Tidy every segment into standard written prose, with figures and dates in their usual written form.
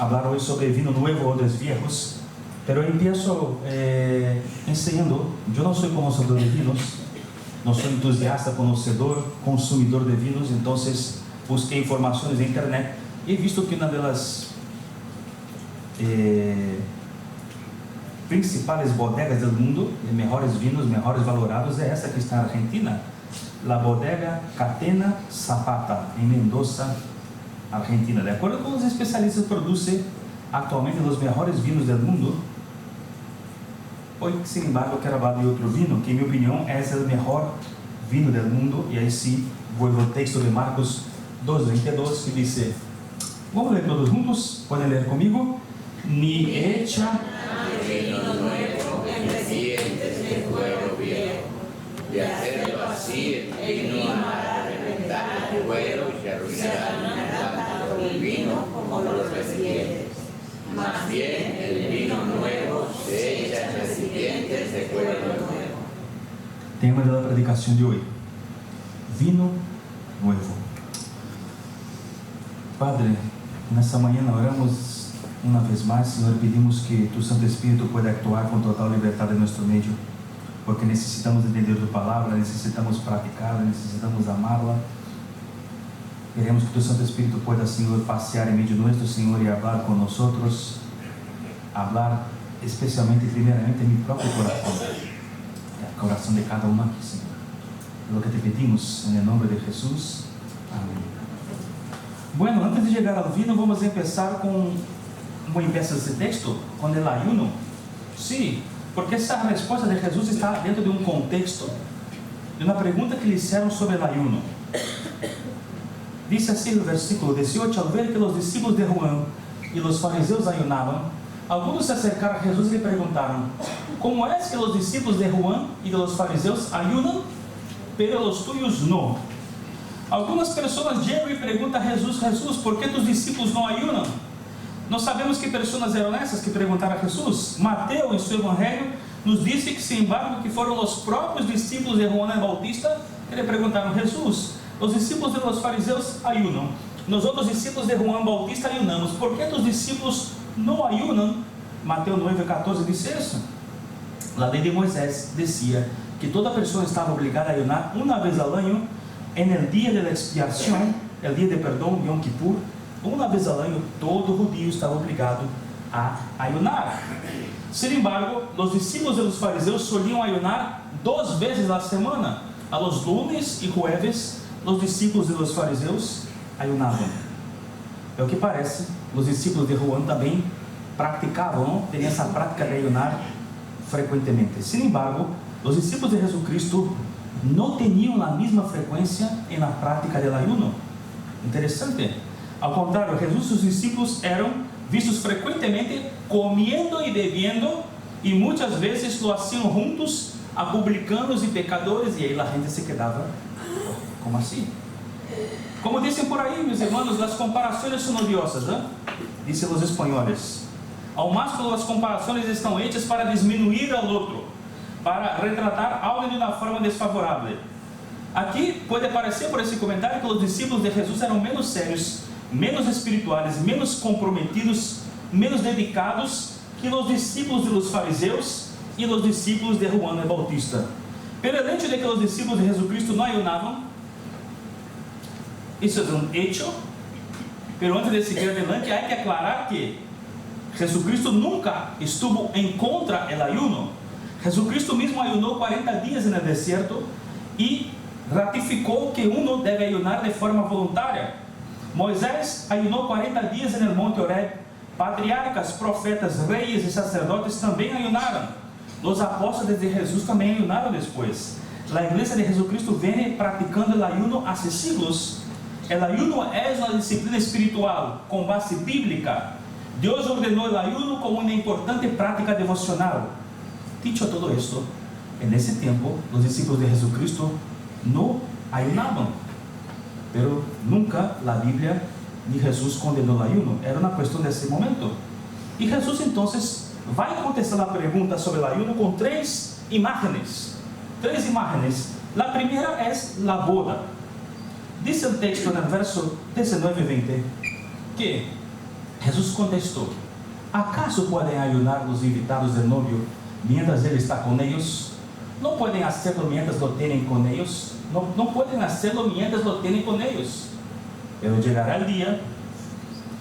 hablar hoy sobre vino nuevo o odres viejos, pero empiezo enseñando. Yo no soy conocedor de vinos, no soy entusiasta, conocedor, consumidor de vinos, entonces busqué informaciones en internet y he visto que una de las principales bodegas del mundo, de mejores vinos, mejores valorados, es esta que está en Argentina, la bodega Catena Zapata, en Mendoza, Argentina. De acuerdo con los especialistas, produce actualmente los mejores vinos del mundo. Hoy, sin embargo, quiero hablar de otro vino, que en mi opinión es el mejor vino del mundo, y ahí sí vuelvo al texto de Marcos 2:22, que dice, vamos a leer todos juntos, pueden leer conmigo, ni echa vino nuevo en recipientes de cuero viejo, de hacerlo así el vino hará reventar el cuero y se arruinará tanto el vino como los recipientes. Más bien el vino nuevo se echa en recipientes de cuero nuevo. Tema de la predicación de hoy, vino nuevo. Padre, en esta mañana oramos una vez más, Señor, pedimos que tu Santo Espíritu pueda actuar con total libertad en nuestro medio, porque necesitamos entender tu palabra, necesitamos practicarla, necesitamos amarla. Queremos que tu Santo Espíritu pueda, Señor, pasear en medio nuestro, Señor, y hablar con nosotros, hablar especialmente, primeramente, en mi propio corazón, el corazón de cada uno aquí, Señor. Es lo que te pedimos, en el nombre de Jesús. Amén. Bueno, antes de llegar al vino, vamos a empezar con como empieza esse texto, com o ayuno. Sí, porque essa resposta de Jesus está dentro de um contexto de uma pergunta que lhe fizeram sobre o ayuno. Dice assim no versículo 18: al ver que os discípulos de Juan e os fariseus ayunavam, alguns se acercaram a Jesus e lhe perguntaram: como é que os discípulos de Juan e de los fariseus ayunam, pero os tuyos não? Algumas pessoas chegam e perguntam a Jesus: Jesus, por que tus discípulos não ayunam? Nós sabemos que pessoas eram essas que perguntaram a Jesus. Mateus, em seu evangelho, nos disse que, sin embargo, que foram os próprios discípulos de Juan el Bautista que lhe perguntaram: Jesus, os discípulos de los fariseus ayunam, nós outros discípulos de Juan Bautista ayunamos, por que os discípulos não ayunam? Mateus 9:14 disse isso. A lei de Moisés dizia que toda pessoa estava obrigada a ayunar uma vez ao ano, en el dia de la expiação, el dia de perdão, Yom Kippur. Uma vez ao ano, todo judío estava obrigado a ayunar. Sin embargo, os discípulos de los fariseus soliam ayunar 2 vezes a semana. A los lunes e jueves, os discípulos de los fariseus ayunavam. É o que parece, os discípulos de Juan também praticavam, tinham essa prática de ayunar frequentemente. Sin embargo, os discípulos de Jesucristo não tinham a mesma frequência na prática do ayuno. Interessante. Ao contrário, Jesus e os discípulos eram vistos frequentemente comiendo e bebendo, e muitas vezes lo hacían juntos a publicanos e pecadores, e aí a gente se quedava, como assim? Como dizem por aí, meus irmãos, as comparações são odiosas, ¿eh? Dizem os espanhóis. Ao mais que as comparações estão hechas para diminuir ao outro, para retratar algo de uma forma desfavorável. Aqui pode parecer por esse comentário que os discípulos de Jesus eram menos sérios, menos espirituais, menos comprometidos, menos dedicados que os discípulos de los fariseus e os discípulos de Juan el Bautista. Pero el hecho de que os discípulos de Jesucristo não ayunavam, isso é um hecho, pero antes de seguir adelante, há que aclarar que Jesucristo nunca estuvo em contra do ayuno. Jesucristo mesmo ayunou 40 dias no deserto e ratificou que uno deve ayunar de forma voluntária. Moisés ayunou 40 dias no Monte Horeb. Patriarcas, profetas, reis e sacerdotes também ayunaram. Os apóstolos de Jesus também ayunaram depois. A igreja de Jesucristo vem praticando o ayuno há séculos. O ayuno é uma disciplina espiritual com base bíblica. Deus ordenou o ayuno como uma importante prática devocional. Dicho todo esto, en ese tiempo, los discípulos de Jesucristo no ayunaban. Pero nunca la Biblia ni Jesús condenó el ayuno. Era una cuestión de ese momento. Y Jesús entonces va a contestar la pregunta sobre el ayuno con 3 imágenes. 3 imágenes. La primera es la boda. Dice el texto en el verso 19 y 20 que Jesús contestó: ¿acaso pueden ayunar los invitados del novio mientras él está con ellos? ¿No pueden hacerlo mientras lo tienen con ellos? No pueden hacerlo mientras lo tienen con ellos. Pero llegará el día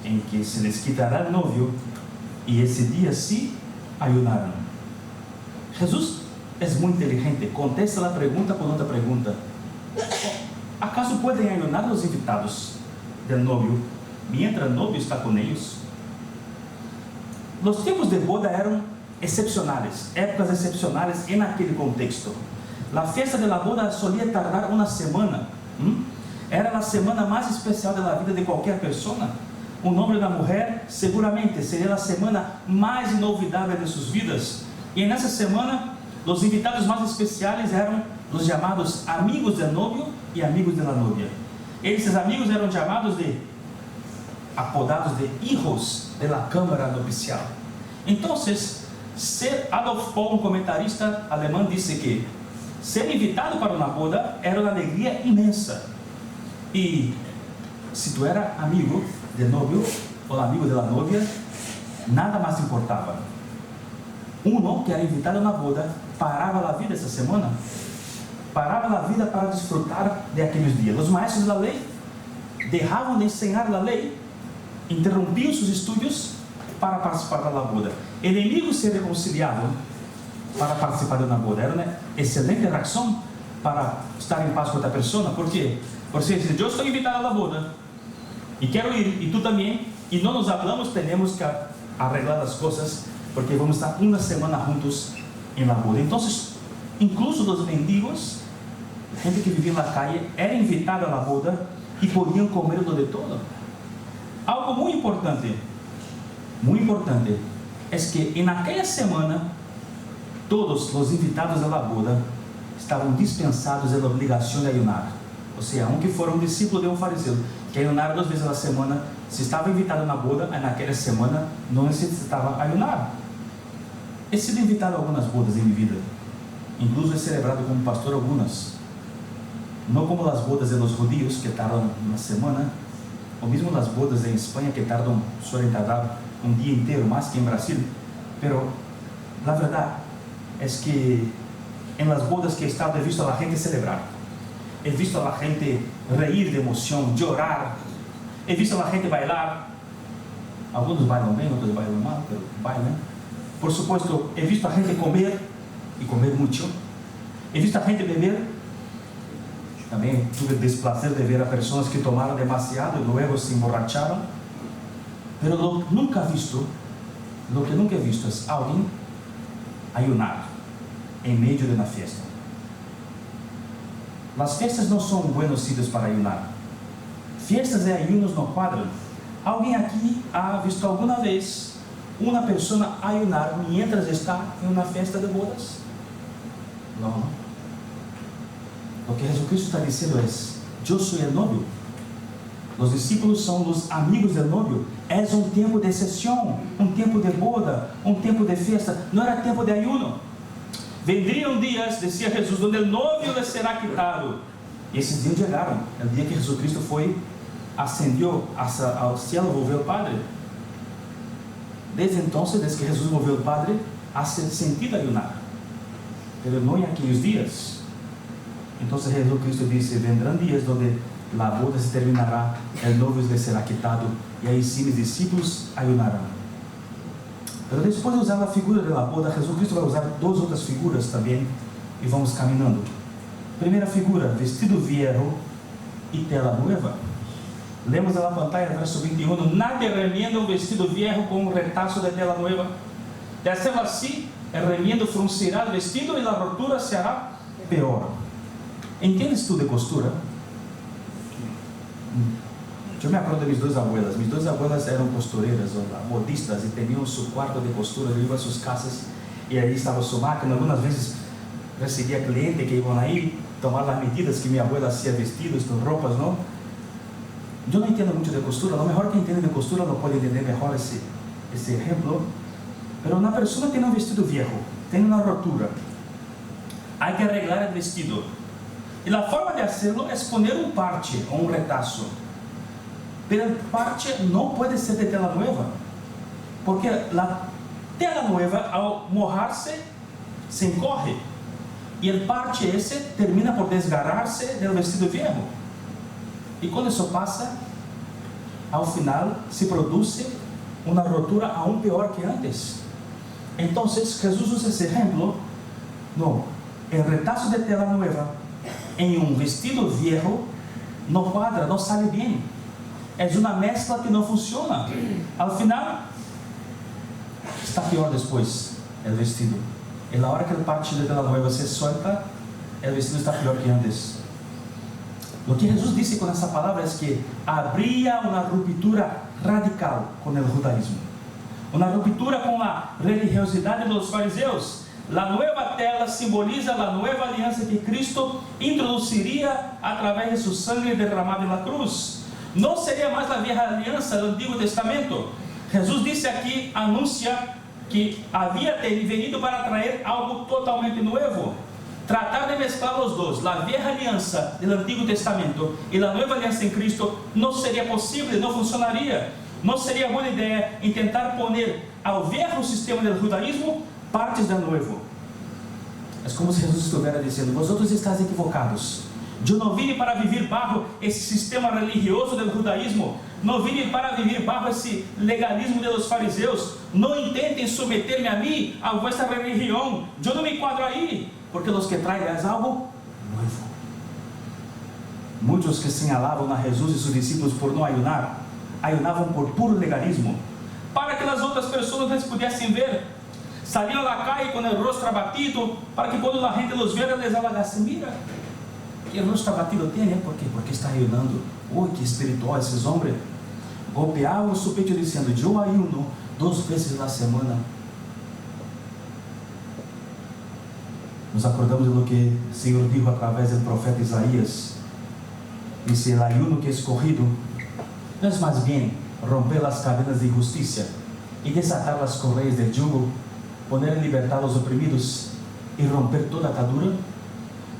en que se les quitará el novio, y ese día sí ayunarán. Jesús es muy inteligente, contesta la pregunta con otra pregunta. ¿Acaso pueden ayunar los invitados del novio mientras el novio está con ellos? Los tiempos de boda eran excepcionales, épocas excepcionales en aquel contexto. La fiesta de la boda solía tardar una semana. Era la semana más especial de la vida de cualquier persona. Un hombre y una mujer seguramente sería la semana más inolvidable de sus vidas. Y en esa semana, los invitados más especiales eran los llamados amigos del novio y amigos de la novia. Esos amigos eran apodados de hijos de la cámara nupcial. Entonces, Adolf Paul, un comentarista alemán, dice que ser invitado para una boda era una alegría inmensa. Y si tú eras amigo del novio o amigo de la novia, nada más importaba. Uno que era invitado a una boda paraba la vida esa semana. Paraba la vida para disfrutar de aquellos días. Los maestros de la ley dejaban de enseñar la ley, interrumpían sus estudios para participar de la boda. Enemigos se reconciliaban para participar de una boda. Era una excelente razón para estar en paz con otra persona. ¿Por qué? Porque si yo estoy invitado a la boda y quiero ir, y tú también, y no nos hablamos, tenemos que arreglar las cosas, porque vamos a estar una semana juntos en la boda. Entonces, incluso los mendigos, la gente que vivía en la calle, era invitada a la boda y podían comer lo de todo. Algo muy importante, es que en aquella semana, todos los invitados a la boda estaban dispensados de la obligación de ayunar. O sea, aunque fuera un discípulo de un fariseo que ayunara 2 veces a la semana, si estaba invitado a una boda, en aquella semana no necesitaba ayunar. He sido invitado a algunas bodas en mi vida. Incluso he celebrado como pastor algunas. No como las bodas de los judíos que tardan una semana, o mismo las bodas en España que suelen tardar un día entero, más que en Brasil. Pero la verdad es que en las bodas que he estado he visto a la gente celebrar. He visto a la gente reír de emoción, llorar. He visto a la gente bailar. Algunos bailan bien, otros bailan mal, pero bailan. Por supuesto, he visto a gente comer, y comer mucho. He visto a gente beber. También tuve el desplacer de ver a personas que tomaron demasiado y luego se emborracharon. Pero lo que nunca he visto es alguien ayunar en medio de una fiesta. Las fiestas no son buenos sitios para ayunar. Fiestas de ayunos no cuadran. ¿Alguien aquí ha visto alguna vez una persona ayunar mientras está en una fiesta de bodas? No. Lo que Jesucristo está diciendo es: yo soy el novio. Los discípulos son los amigos del novio. Es un tiempo de sesión, un tiempo de boda, un tiempo de fiesta. No era tiempo de ayuno. Vendrían días, decía Jesús, donde el novio le será quitado. Y esos días llegaron. El día que Jesucristo ascendió al cielo, volvió al Padre. Desde entonces, desde que Jesús volvió al Padre, hace sentido ayunar. Pero no en aquellos días. Entonces Jesucristo dice: vendrán días donde la boda se terminará, el novio le será quitado, y ahí sí mis discípulos ayunarán. Pero después de usar la figura de la boda, Jesucristo va a usar 2 otras figuras también, y vamos caminando. Primera figura, vestido viejo y tela nueva. Lemos en la pantalla el verso 21: nadie remienda un vestido viejo con un retazo de tela nueva. De hacerlo así, el remiendo fruncirá el vestido y la rotura se hará peor. ¿Entiendes tú de costura? Yo me acuerdo de mis 2 abuelas. Mis 2 abuelas eran costureras o modistas y tenían su cuarto de costura. Yo iba a sus casas y ahí estaba su máquina. Algunas veces recibía clientes que iban ahí tomar las medidas que mi abuela hacía vestidos, con ropas, ¿no? Yo no entiendo mucho de costura. Lo mejor que entiende de costura lo puede entender mejor ese ejemplo. Pero una persona tiene un vestido viejo, tiene una rotura. Hay que arreglar el vestido. Y la forma de hacerlo es poner un parche o un retazo. pero el parche no puede ser de tela nueva, porque la tela nueva al mojarse se encorre y el parche ese termina por desgarrarse del vestido viejo, y cuando eso pasa, al final se produce una rotura aún peor que antes. Entonces Jesús usa ese ejemplo. No, el retazo de tela nueva en un vestido viejo no cuadra, no sale bien. Es una mezcla que no funciona. Al final está peor después el vestido. En la hora que el parche de tela nueva se suelta, el vestido está peor que antes. Lo que Jesús dice con esa palabra es que habría una ruptura radical con el judaísmo, una ruptura con la religiosidad de los fariseos. La nueva tela simboliza la nueva alianza que Cristo introduciría a través de su sangre derramada en la cruz. No sería más la vieja alianza del Antiguo Testamento. Jesús dice aquí, anuncia que había venido para traer algo totalmente nuevo. Tratar de mezclar los dos, la vieja alianza del Antiguo Testamento y la nueva alianza en Cristo, no sería posible, no funcionaría. No sería buena idea intentar poner al viejo sistema del judaísmo partes del nuevo. Es como si Jesús estuviera diciendo: vosotros estáis equivocados. Yo no vine para vivir bajo ese sistema religioso del judaísmo. No vine para vivir bajo ese legalismo de los fariseos. No intenten someterme a mí, a vuestra religión. Yo no me encuadro ahí, porque los que traigan es algo nuevo. Muchos que señalaban a Jesús y sus discípulos por no ayunar, ayunaban por puro legalismo, para que las otras personas les pudiesen ver. Salían a la calle con el rostro abatido, para que cuando la gente los viera les halagase: mira, que rostro abatido tiene, ¿por qué? Porque está ayunando. Uy, que espiritual esos hombres. Golpeaban su pecho diciendo: yo ayuno 2 veces a la semana. Nos acordamos de lo que el Señor dijo a través del profeta Isaías. Dice: el ayuno que he escogido no es más bien romper las cadenas de injusticia y desatar las correias del yugo, poner en libertad a los oprimidos y romper toda atadura.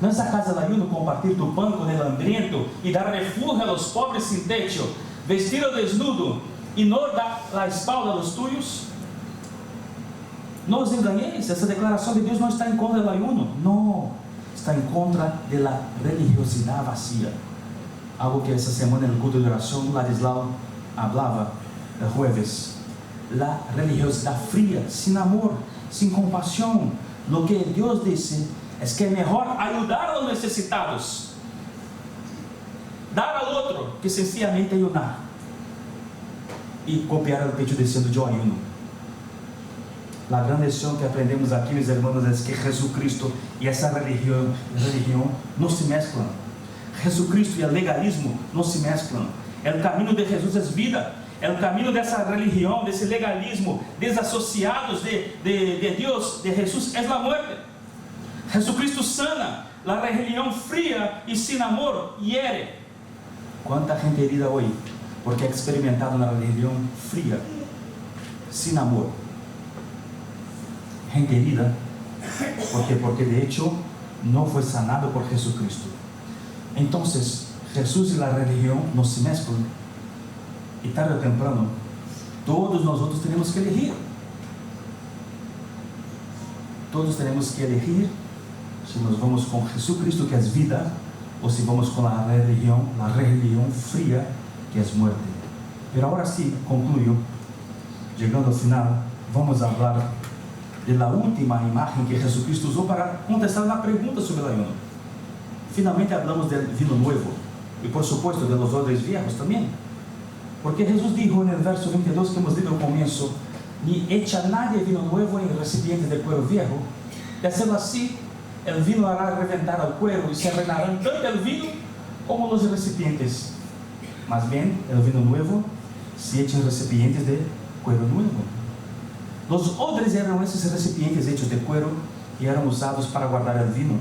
¿No es acaso el ayuno compartir tu pan con el hambriento y dar refugio a los pobres sin techo, vestir al desnudo y no dar la espalda a los tuyos? No os engañéis, esa declaración de Dios no está en contra del ayuno, no, está en contra de la religiosidad vacía. Algo que esa semana en el culto de oración Ladislao hablaba el jueves. La religiosidad fría, sin amor, sin compasión. Lo que Dios dice es que es mejor ayudar a los necesitados, dar al otro, que sencillamente ayunar y copiar el pecho diciendo: yo ayuno. La gran lección que aprendemos aquí, mis hermanos, es que Jesucristo y esa religión no se mezclan. Jesucristo y el legalismo no se mezclan. El camino de Jesús es vida. El camino de esa religión, de ese legalismo, desasociados de Dios, de Jesús, es la muerte. Jesucristo sana. La religión fría y sin amor hiere. ¿Cuánta gente herida hoy porque ha experimentado una religión fría, sin amor? Gente herida porque de hecho no fue sanado por Jesucristo. Entonces Jesús y la religión no se mezclan, y tarde o temprano todos nosotros tenemos que elegir. Todos tenemos que elegir si nos vamos con Jesucristo, que es vida, o si vamos con la religión fría, que es muerte. Pero ahora sí, concluyo, llegando al final, vamos a hablar de la última imagen que Jesucristo usó para contestar una pregunta sobre el ayuno. Finalmente hablamos del vino nuevo y por supuesto de los odres viejos también, porque Jesús dijo en el verso 22 que hemos leído al comienzo: ni echa nadie vino nuevo en recipientes de cuero viejo, de hacerlo así el vino hará reventar al cuero y se arruinarán tanto el vino como los recipientes. Más bien el vino nuevo se echa en recipientes de cuero nuevo. Los odres eran esos recipientes hechos de cuero y eran usados para guardar el vino.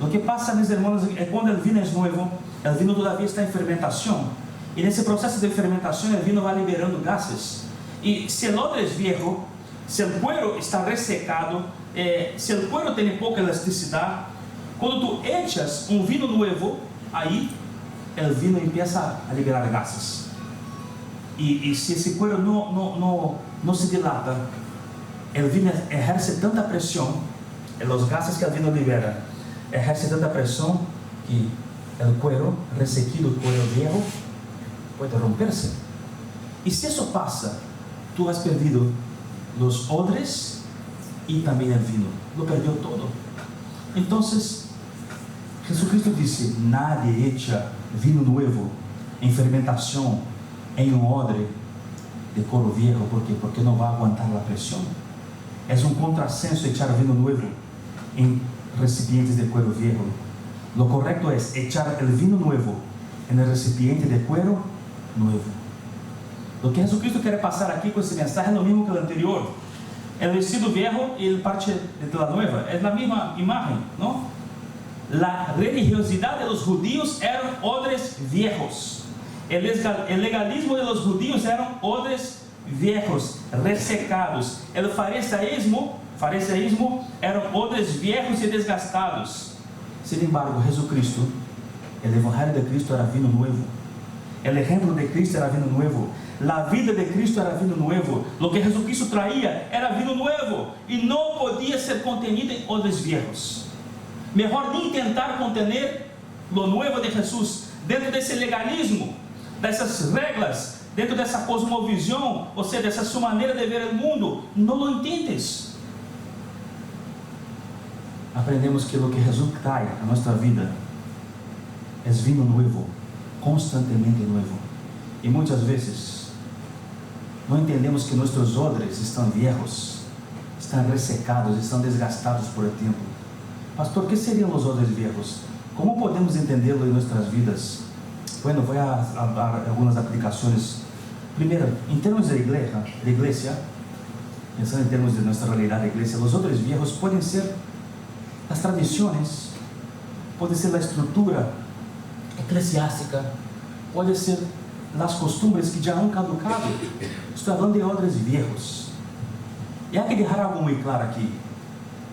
Lo que pasa, mis hermanos, es que cuando el vino es nuevo, el vino todavía está en fermentación, y en ese proceso de fermentación el vino va liberando gases. Y si el odre es viejo, si el cuero está resecado, si el cuero tiene poca elasticidad, cuando tú echas un vino nuevo, ahí el vino empieza a liberar gases. y si ese cuero no se dilata, el vino ejerce tanta presión en los gases que el vino libera, ejerce tanta presión que el cuero resequido, el cuero viejo, puede romperse. Y si eso pasa, tú has perdido los odres y también el vino, lo perdió todo. Entonces Jesucristo dice: nadie echa vino nuevo en fermentación en un odre de cuero viejo. ¿Por qué? Porque no va a aguantar la presión. Es un contrasenso echar vino nuevo en recipientes de cuero viejo. Lo correcto es echar el vino nuevo en el recipiente de cuero nuevo. Lo que Jesucristo quiere pasar aquí con ese mensaje es lo mismo que el anterior. El vestido viejo y el parche de la nueva es la misma imagen, ¿no? La religiosidad de los judíos eran odres viejos. El legalismo de los judíos eran odres viejos, resecados. El fariseísmo eran odres viejos y desgastados. Sin embargo, Jesucristo, el evangelio de Cristo era vino nuevo. El ejemplo de Cristo era vino nuevo. La vida de Cristo era vino nuevo. Lo que Jesucristo traía era vino nuevo y no podía ser contenido en odres viejos. Mejor ni intentar contener lo nuevo de Jesús dentro de ese legalismo, dessas reglas, dentro dessa cosmovisão, ou seja, dessa sua maneira de ver o mundo. Não lo intentes. Aprendemos que o que Jesus trae a nossa vida é vinho novo, constantemente novo. E muitas vezes não entendemos que nossos odres estão viejos, estão ressecados, estão desgastados por el tempo. Pastor, que seriam os odres viejos? Como podemos entendê-lo em nossas vidas? Bueno, voy a dar algunas aplicaciones. Primero, en términos de iglesia, pensando en términos de nuestra realidad de iglesia, los odres viejos pueden ser las tradiciones, puede ser la estructura eclesiástica, puede ser las costumbres que ya han caducado. Estoy hablando de odres viejos. Y hay que dejar algo muy claro aquí.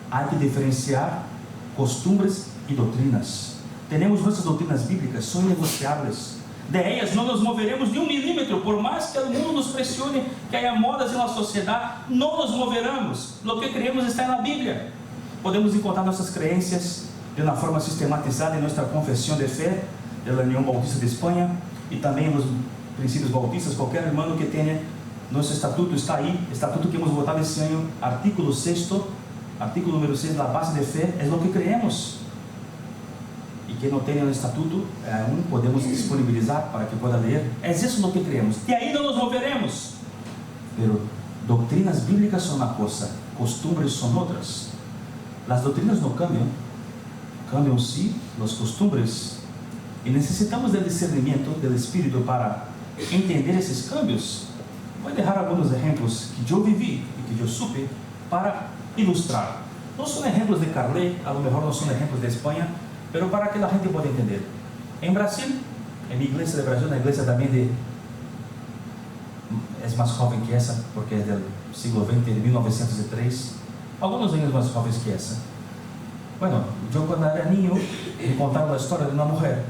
Hay que diferenciar costumbres y doctrinas. Tenemos nuestras doctrinas bíblicas, son negociables. De ellas no nos moveremos ni un milímetro, por más que el mundo nos presione, que haya modas en la sociedad, no nos moveremos. Lo que creemos está en la Biblia. Podemos encontrar nuestras creencias de una forma sistematizada en nuestra confesión de fe de la Unión Bautista de España y también en los princípios bautistas. Cualquier hermano que tenga nuestro estatuto está ahí, estatuto que hemos votado este año, artículo 6, artículo número 6, la base de fe, es lo que creemos. Y que no tenha el estatuto, aún podemos disponibilizar para que pueda leer. Es eso lo que creemos. De ahí no nos moveremos. Pero doctrinas bíblicas son una cosa, costumbres son otras. Las doctrinas no cambian, cambian sí las costumbres. Y necesitamos del discernimiento del Espíritu para entender esos cambios. Voy a dejar algunos ejemplos que yo viví y que yo supe para ilustrar. No son ejemplos de Carlet, a lo mejor no son ejemplos de España, pero para que la gente pueda entender. En Brasil, en mi iglesia de Brasil, una iglesia también es más joven que esa, porque es del siglo XX, de 1903, algunos años más jóvenes que esa. Bueno, yo cuando era niño, me contaron la historia de una mujer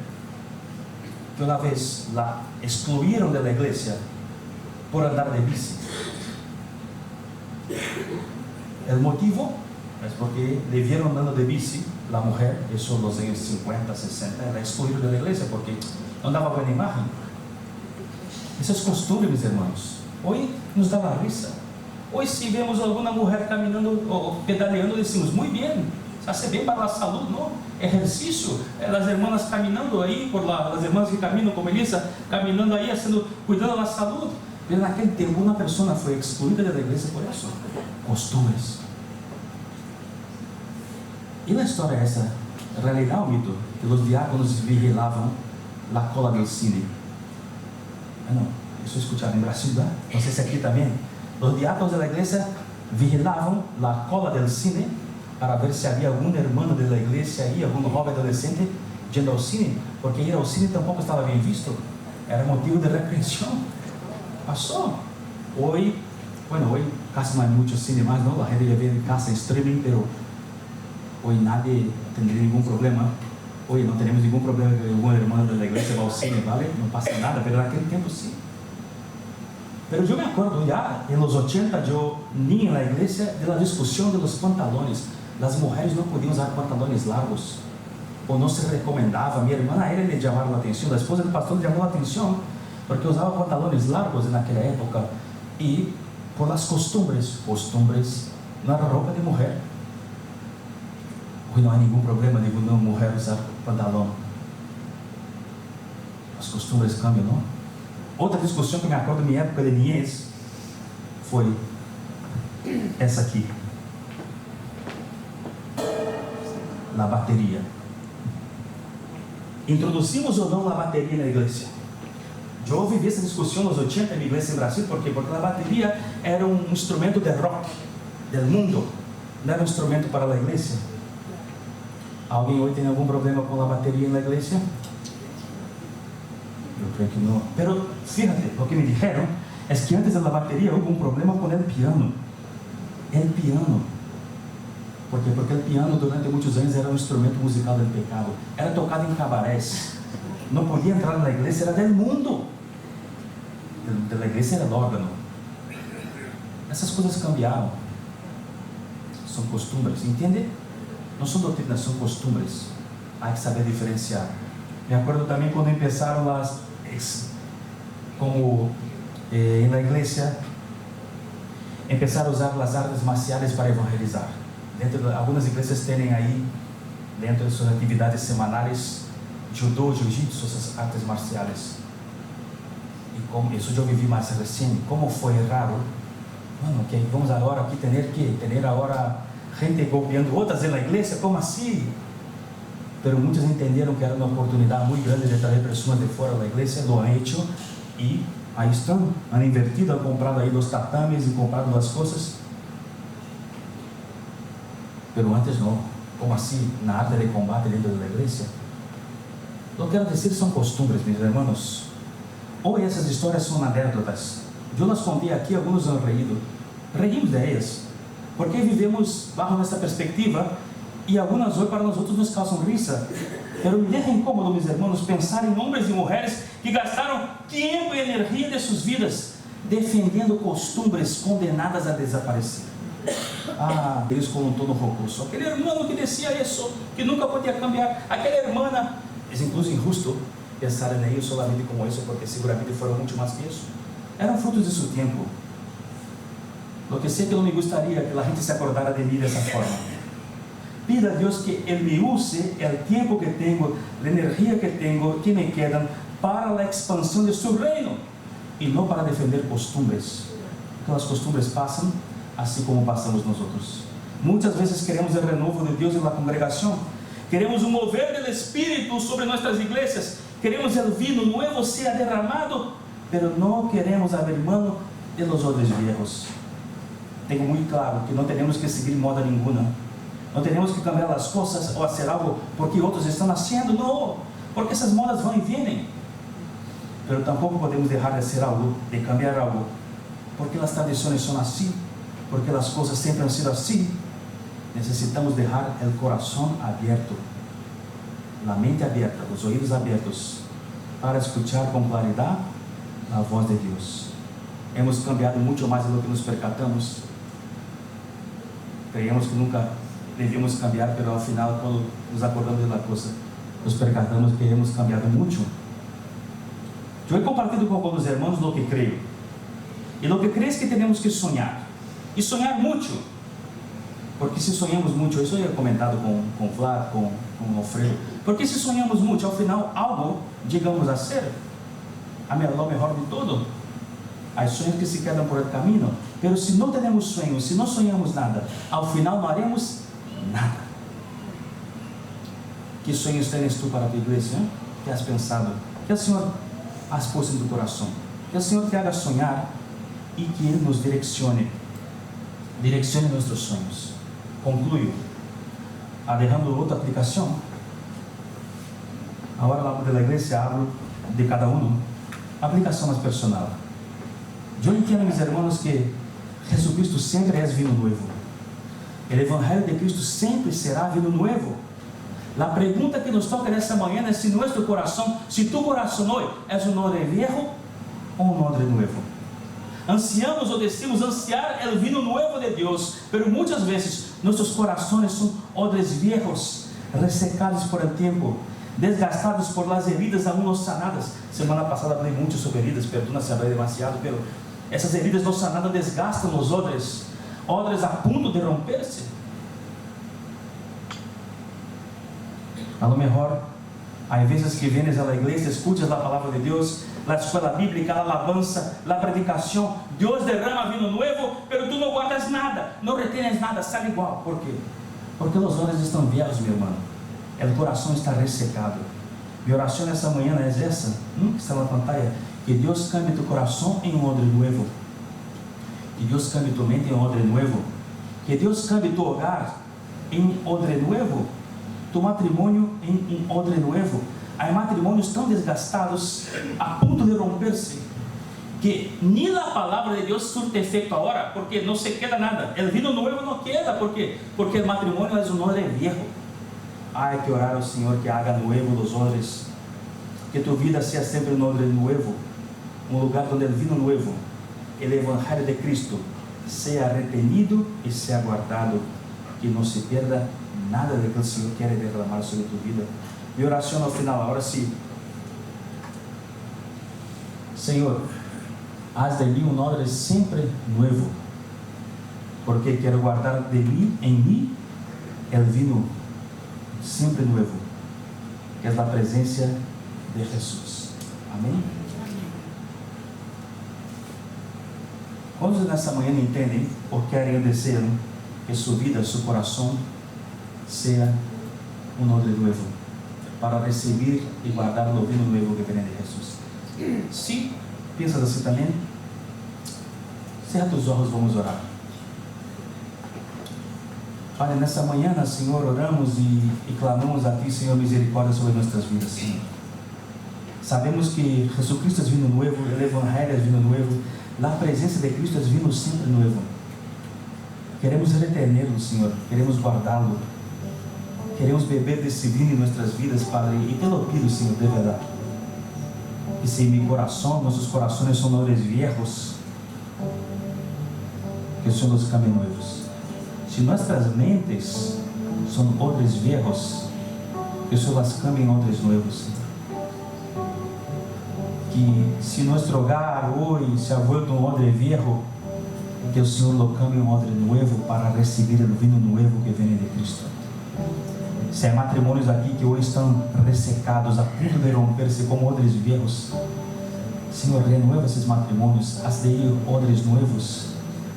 que una vez la excluyeron de la iglesia por andar de bici. El motivo es porque le vieron andando de bici. La mujer, eso en los años 50, 60, era excluida de la iglesia porque no daba buena imagen. Esa es costumbre, mis hermanos. Hoy nos da la risa. Hoy si vemos alguna mujer caminando o pedaleando, decimos, muy bien, hace bien para la salud, ¿no? Ejercicio. Las hermanas caminando ahí, las hermanas que caminan como Elisa, caminando ahí, cuidando de la salud. Pero en aquel tiempo una persona fue excluida de la iglesia por eso. Costumbres. E na história essa, realidade ou mito, que os diáconos vigilavam a cola do cine? Não, isso escutado em Brasil, não? Não sei se aqui também. Os diáconos da igreja vigilavam a cola do cine para ver se havia algum irmão da igreja aí, algum jovem adolescente indo ao cine, porque ir ao cine tampouco estava bem visto, era motivo de repreensão. Passou. Hoje casi não há muito cine mais, não? A gente já vê em casa streaming, pero hoy nadie tendría ningún problema. Hoy no tenemos ningún problema que algún hermano de la iglesia va al cine, ¿vale? No pasa nada, pero en aquel tiempo sí. Pero yo me acuerdo ya en los 80, yo ni en la iglesia, de la discusión de los pantalones. Las mujeres no podían usar pantalones largos, o no se recomendaba. Mi hermana, ella le llamaba la atención, la esposa del pastor le llamó la atención, porque usaba pantalones largos en aquella época, y por las costumbres, no era ropa de mujer. Hoy no hay ningún problema de una mujer usar pantalón. Las costumbres cambian, ¿no? Otra discusión que me acuerdo de mi época de niñez fue essa aqui. La batería. ¿Introducimos o no la batería en la iglesia? Yo viví esa discusión en los 80 en mi iglesia en Brasil. ¿Por qué? Porque la batería era un instrumento de rock del mundo, no era un instrumento para la iglesia. ¿Alguien hoy tiene algún problema con la batería en la iglesia? Yo creo que no. Pero fíjate, lo que me dijeron es que antes de la batería hubo un problema con el piano. El piano. ¿Por qué? Porque el piano durante muchos años era un instrumento musical del pecado. Era tocado en cabarés. No podía entrar en la iglesia, era del mundo. De la iglesia era el órgano. Essas coisas cambiaram. São costumbres, entende? Não são doutrinas, são costumbres. Há que saber diferenciar. Me acuerdo também quando empezaram como na igreja, empezaram a usar as artes marciais para evangelizar. Algumas igrejas têm aí, dentro de suas atividades semanais, judô, jiu-jitsu, essas artes marciais. E como isso eu vivi mais recente, como foi raro. Mano, que vamos agora aqui ter agora gente golpeando outras na igreja, como assim? Pero muitos entenderam que era uma oportunidade muito grande de trazer pessoas de fora da igreja, lo han hecho, e aí estão, han invertido, han comprado aí os tatames e comprado as coisas. Pero antes não. Como assim? Na arte de combate dentro da igreja? Lo que quero dizer são costumbres, meus irmãos. Hoje essas histórias são anécdotas. Eu las contei aqui, alguns han reído. Reímos de elas, porque vivemos bajo nessa perspectiva, e algumas hoje para nós outros nos causam risa. Pero me deixa incômodo, meus irmãos, pensar em homens e mulheres que gastaram tempo e energia de suas vidas defendendo costumbres condenadas a desaparecer. Eles com um tono rocoso. Aquele irmão que dizia isso, que nunca podia cambiar. Aquela irmã, é incluso injusto pensar em ellos solamente como isso, porque seguramente foram muito mais que isso. Eram frutos de seu tempo. Lo que sei que não me gostaria que a gente se acordara de mim dessa forma. Pida a Deus que Ele me use o tempo que tenho, a energia que tenho, que me quedan, para a expansão de seu reino, e não para defender costumbres. Porque as costumbres passam, assim como passamos nós outros. Muitas vezes queremos o renovo de Deus na congregação, queremos um mover do Espírito sobre nossas igrejas, queremos o vinho novo ser derramado, pero não queremos abrir mão de los odres viejos. Tenho muito claro que não temos que seguir moda nenhuma, não temos que cambiar as coisas ou fazer algo porque outros estão fazendo, não, porque essas modas vão e vêm, pero tampouco podemos deixar de hacer algo, de cambiar algo, porque as tradições são assim, porque as coisas sempre han sido assim. Necessitamos deixar o coração aberto, a mente aberta, os ouvidos abertos, para escuchar com claridade a voz de Deus. Hemos cambiado muito mais do que nos percatamos. Creíamos que nunca devíamos cambiar, pero ao final, quando nos acordamos da coisa, nos percatamos que hemos cambiado muito. Eu he compartido com alguns irmãos lo que creio. E lo que creio é que temos que sonhar. E sonhar muito. Porque se sonhamos muito, isso eu he comentado com o Vlad, com o Alfredo. Porque se sonhamos muito, ao final, algo digamos a ser. A melhor de todo. Há sonhos que se quedam por el caminho. Pero se não temos sonhos, se não sonhamos nada, ao final não haremos nada. Que sonhos tens tu para a tua igreja? Que has pensado? Que o Senhor has posto em tu coração? Que o Senhor te haga sonhar e que Ele nos direcione nossos sonhos. Concluyo, dejando outra aplicação. Agora, lá da igreja, hablo de cada aplicação mais personal. Eu entendo, meus irmãos, que Jesucristo sempre é vinho novo. O Evangelho de Cristo sempre será vinho novo. A pergunta que nos toca nessa manhã é se nosso coração, se tu coração hoje é um odre viejo ou um odre novo. ansiamos o decimos ansiar el vino nuevo de Dios, pero muchas veces nuestros corazones son odres viejos, resecados por el tiempo, desgastados por las heridas aún no sanadas. Semana passada falei muito sobre heridas, perdona se hablei demasiado, pero essas heridas não sanadas desgastam os odres a ponto de romper-se. A lo mejor, há vezes que vienes a la iglesia, escuchas a palavra de Deus, a escola bíblica, a alabanza, a predicação, Deus derrama vino nuevo, pero tu não guardas nada, não retienes nada, sale igual. ¿Por quê? Porque os olhos estão viejos, meu irmão. O coração está ressecado. Minha oração nessa manhã é essa, que está na pantalla, que Deus cambie tu coração em odre nuevo, que Deus cambie tu mente em odre nuevo, que Deus cambie tu hogar em odre nuevo, tu matrimônio em odre nuevo. Há matrimônios tão desgastados a ponto de romper-se, que nem a palavra de Deus surte efeito agora, porque não se queda nada. O vino nuevo não queda, porque o matrimônio é um odre viejo. Hay que orar ao Senhor que haga nuevo os odres, que tu vida seja sempre um odre nuevo, um lugar onde o vino nuevo, o Evangelho de Cristo, seja retenido e seja guardado, que não se perda nada do que o Senhor quer derramar sobre tu vida. Minha oração ao final, agora sim. Senhor, haz de mim um odre sempre nuevo, porque quero guardar de mim, em mim, o vino sempre nuevo, que é a presença de Jesus. Amém? Quantos nessa manhã entendem ou querem ou desejam que sua vida, seu coração seja um odre nuevo, para receber e guardar o vino nuevo que vem de Jesus? Se pensas assim também, cerra os olhos, vamos orar. Pai, nessa manhã, Senhor, oramos e clamamos a Ti, Senhor, misericórdia sobre nossas vidas, Senhor. Sabemos que Jesucristo é vino nuevo, o Evangelho é vino nuevo, a presença de Cristo é vino sempre nuevo. Queremos retenerlo, Senhor, queremos guardá-lo, queremos beber desse vinho em nossas vidas, Padre, e te lo pido, Senhor, de verdade. Que se meu coração, nossos corações são odres viejos, que o Senhor nos cambie nuevos. Se nossas mentes são odres viejos, que o Senhor las cambie em odres nuevos. Que se nosso hogar hoje se ha vuelto um odre viejo, que o Senhor lo cambie em um odre nuevo para receber o vinho nuevo que vem de Cristo. Se há matrimônios aqui que hoje estão ressecados, a ponto de romper-se como odres viejos, Senhor, renueva esses matrimônios, haz de ir odres nuevos,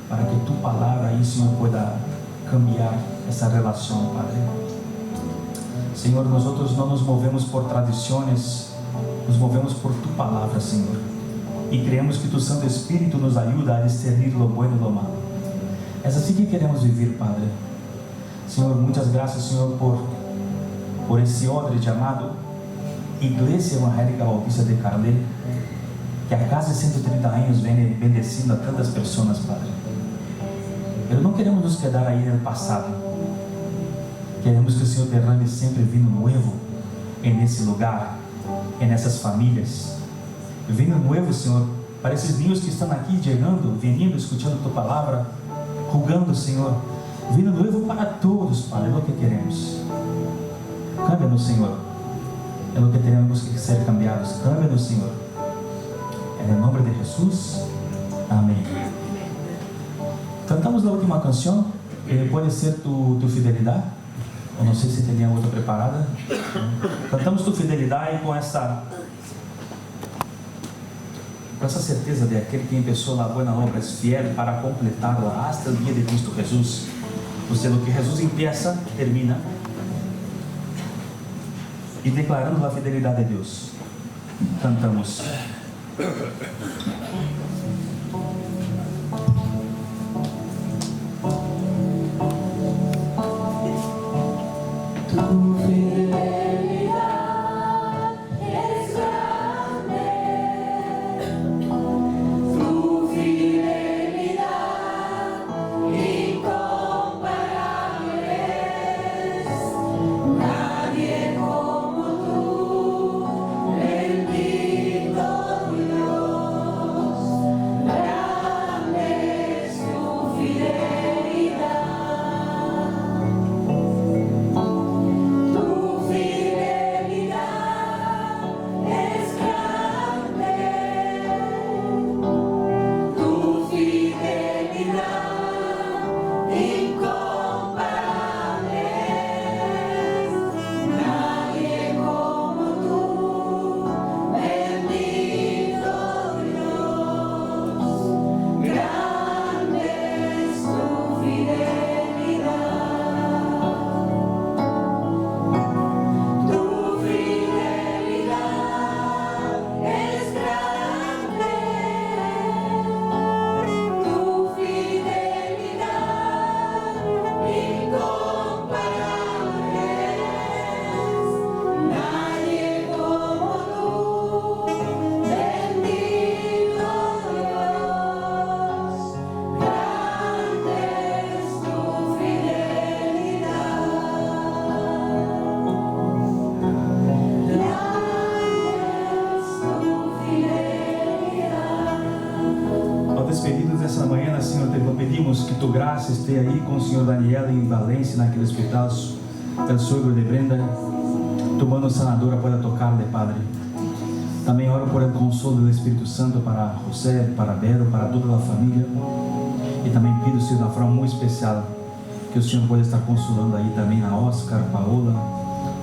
para que tu palavra aí, Senhor, pueda cambiar essa relação, Padre. Senhor, nós outros não nos movemos por tradições, nos movemos por tu palavra, Senhor, e cremos que tu Santo Espírito nos ajuda a discernir lo bueno e lo malo. É assim que queremos viver, Padre. Senhor, muitas graças, Senhor, por esse odre chamado Igreja Evangélica Bautista de Carlet, que há quase 130 anos vem bendecindo a tantas pessoas, Padre. Mas não queremos nos quedar aí no passado. Queremos que o Senhor derrame sempre vinho novo nesse lugar, nessas famílias. Vinho novo, Senhor, para esses niños que estão aqui chegando, vindo, escutando tua palavra, julgando, Senhor. Vinho novo para todos, Pai, é o que queremos. Cambia-nos, Senhor. É o que temos que ser cambiados. Cambia-nos, Senhor. Em nome de Jesus. Amém. Cantamos a última canção. Pode ser tu fidelidade. Eu não sei se tinha outra preparada. Cantamos tu fidelidade com essa certeza de aquele que começou a boa obra é fiel para completá-la hasta o dia de Cristo Jesus. Ou seja, o que Jesus empieza, termina. E declarando a fidelidade de Deus. Cantamos. Que tu graça esteja aí com o Senhor Daniel em Valência, naquele hospital, o sogro de Brenda, tu mano sanadora pueda tocar-lhe, Padre. Também oro por el consolo do Espírito Santo para José, para Vero, para toda a família. E também pido, Senhor, de uma forma muito especial, que o Senhor pueda estar consolando aí também a Oscar, Paola,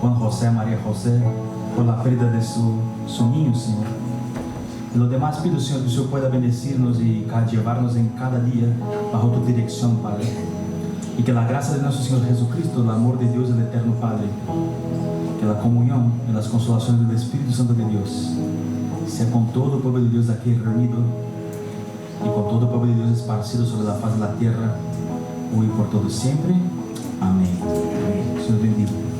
Juan José, Maria José, por la perda de su niño, Senhor. E lo demás pido, Senhor, que o Senhor pueda bendecir-nos e llevar-nos em cada dia bajo tu direção, Padre. E que a graça de nosso Senhor Jesucristo, o amor de Deus, o eterno Padre, que a comunhão e as consolações do Espírito Santo de Deus seja com todo o povo de Deus aqui reunido e com todo o povo de Deus esparcido sobre a face da terra, hoje e por todo sempre. Amém. Senhor bendiga.